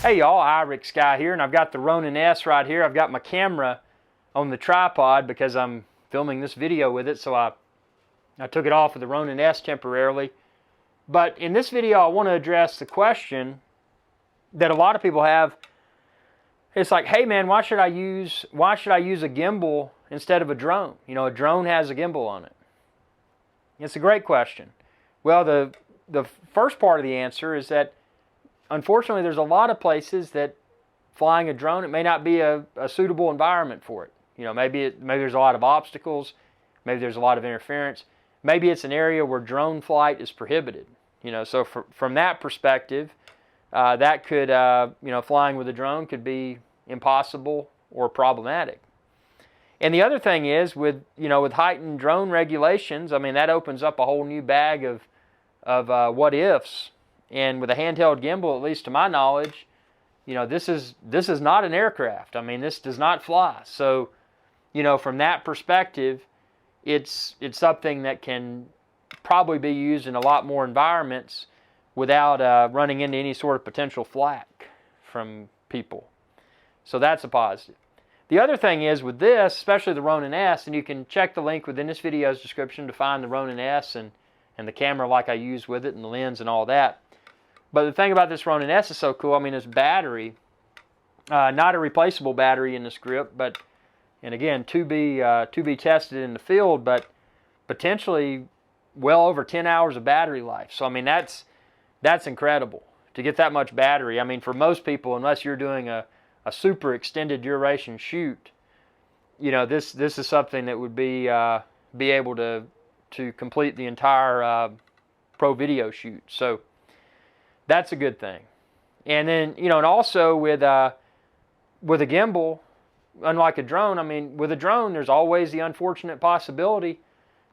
Hey y'all, Iric Guy here, and I've got the Ronin-S right here. I've got my camera on the tripod because I'm filming this video with it, so I took it off of the Ronin-S temporarily. But in this video, I want to address the question that a lot of people have. It's like, hey man, why should I use a gimbal instead of a drone? You know, a drone has a gimbal on it. It's a great question. Well, the first part of the answer is that unfortunately, there's a lot of places that flying a drone, it may not be a suitable environment for it. You know, maybe there's a lot of obstacles, maybe there's a lot of interference, maybe it's an area where drone flight is prohibited. You know, so from that perspective, that could, you know, flying with a drone could be impossible or problematic. And the other thing is, with heightened drone regulations, I mean, that opens up a whole new bag of what ifs. And with a handheld gimbal, at least to my knowledge, you know, this is not an aircraft. I mean, this does not fly. So, you know, from that perspective, it's something that can probably be used in a lot more environments without running into any sort of potential flack from people. So that's a positive. The other thing is with this, especially the Ronin-S, and you can check the link within this video's description to find the Ronin-S and the camera like I use with it and the lens and all that. But the thing about this Ronin-S is so cool. I mean, this battery, not a replaceable battery in this grip, but, and again, to be tested in the field, but potentially well over 10 hours of battery life. So I mean, that's incredible to get that much battery. I mean, for most people, unless you're doing a super extended duration shoot, you know, this is something that would be able to complete the entire pro video shoot. So that's a good thing. And then, you know, and also with a gimbal, unlike a drone, I mean, with a drone, there's always the unfortunate possibility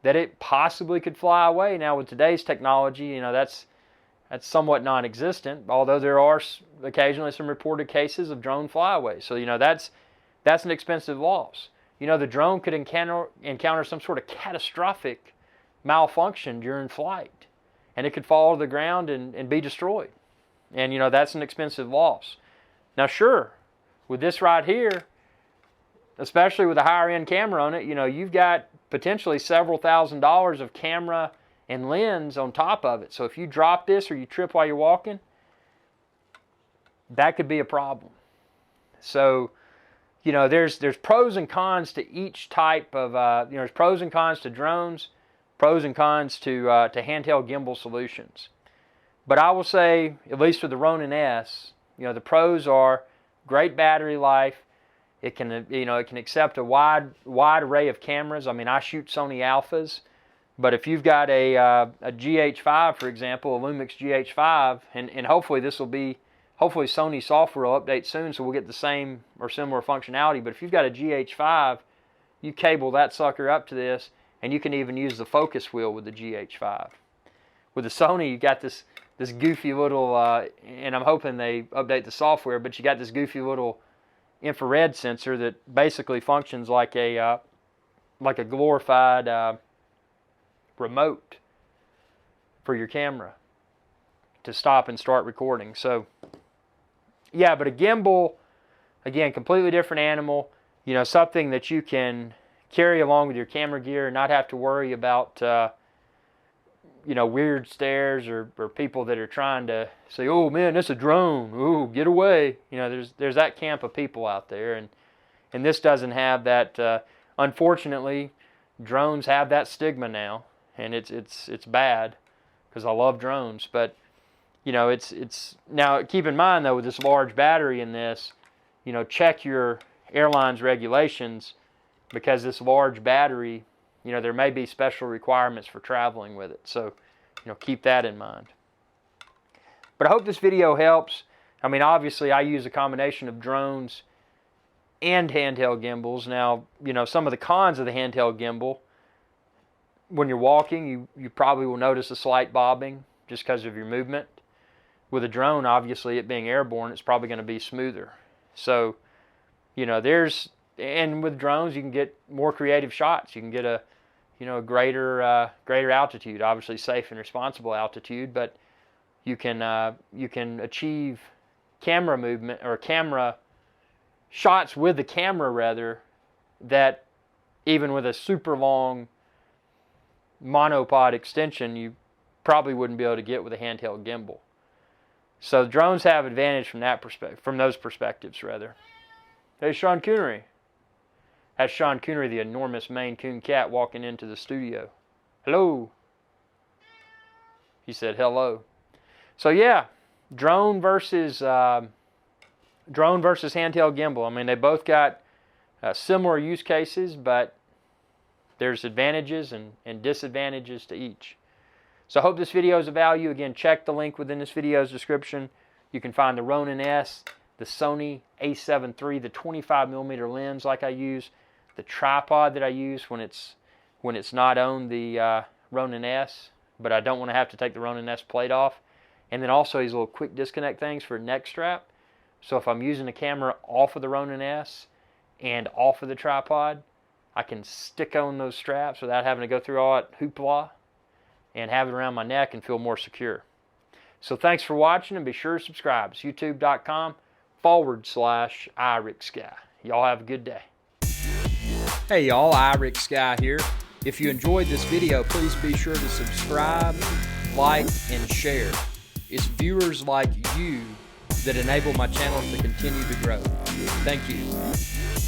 that it possibly could fly away. Now, with today's technology, you know, that's somewhat non-existent, although there are occasionally some reported cases of drone flyaways. So, you know, that's an expensive loss. You know, the drone could encounter some sort of catastrophic malfunction during flight, and it could fall to the ground and be destroyed. And, you know, that's an expensive loss. Now, sure, with this right here, especially with a higher-end camera on it, you know, you've got potentially several $1,000s of camera and lens on top of it. So if you drop this or you trip while you're walking, that could be a problem. So, you know, there's pros and cons to each type of, you know, there's pros and cons to drones, pros and cons to handheld gimbal solutions. But I will say, at least with the Ronin-S, you know, the pros are great battery life. It can, you know, it can accept a wide array of cameras. I mean, I shoot Sony Alphas, but if you've got a GH5, for example, a Lumix GH5, and hopefully this will be, hopefully Sony software will update soon, so we'll get the same or similar functionality. But if you've got a GH5, you cable that sucker up to this, and you can even use the focus wheel with the GH5. With the Sony, you got this goofy little, and I'm hoping they update the software, but you got this goofy little infrared sensor that basically functions like a glorified remote for your camera to stop and start recording. So, yeah, but a gimbal, again, completely different animal. You know, something that you can carry along with your camera gear and not have to worry about, you know, weird stares or people that are trying to say, oh man, that's a drone, ooh, get away. You know, there's that camp of people out there, and this doesn't have that. Unfortunately, drones have that stigma now, and it's bad because I love drones. But you know, it's now, keep in mind though, with this large battery in this, you know, check your airline's regulations, because this large battery, you know, there may be special requirements for traveling with it. So, you know, keep that in mind. But I hope this video helps. I mean, obviously I use a combination of drones and handheld gimbals. Now, you know, some of the cons of the handheld gimbal, when you're walking, you probably will notice a slight bobbing just because of your movement. With a drone, obviously it being airborne, it's probably going to be smoother. So, you know, and with drones you can get more creative shots. You can get a, you know, a greater altitude, obviously safe and responsible altitude, but you can achieve camera movement, or camera shots with the camera rather, that even with a super long monopod extension you probably wouldn't be able to get with a handheld gimbal. So drones have advantage from that perspective, from those perspectives rather. Hey, Sean Coonery. That's Sean Coonery, the enormous Maine Coon cat, walking into the studio. Hello. He said hello. So yeah, drone versus handheld gimbal. I mean, they both got similar use cases, but there's advantages and disadvantages to each. So I hope this video is of value. Again, check the link within this video's description. You can find the Ronin-S, the Sony a7 III, the 25mm lens like I use, the tripod that I use when it's not on the Ronin-S, but I don't want to have to take the Ronin-S plate off. And then also these little quick disconnect things for neck strap. So if I'm using the camera off of the Ronin-S and off of the tripod, I can stick on those straps without having to go through all that hoopla and have it around my neck and feel more secure. So thanks for watching, and be sure to subscribe. It's youtube.com/IRickSky. Y'all have a good day. Hey y'all, iRickSky here. If you enjoyed this video, please be sure to subscribe, like, and share. It's viewers like you that enable my channel to continue to grow. Thank you.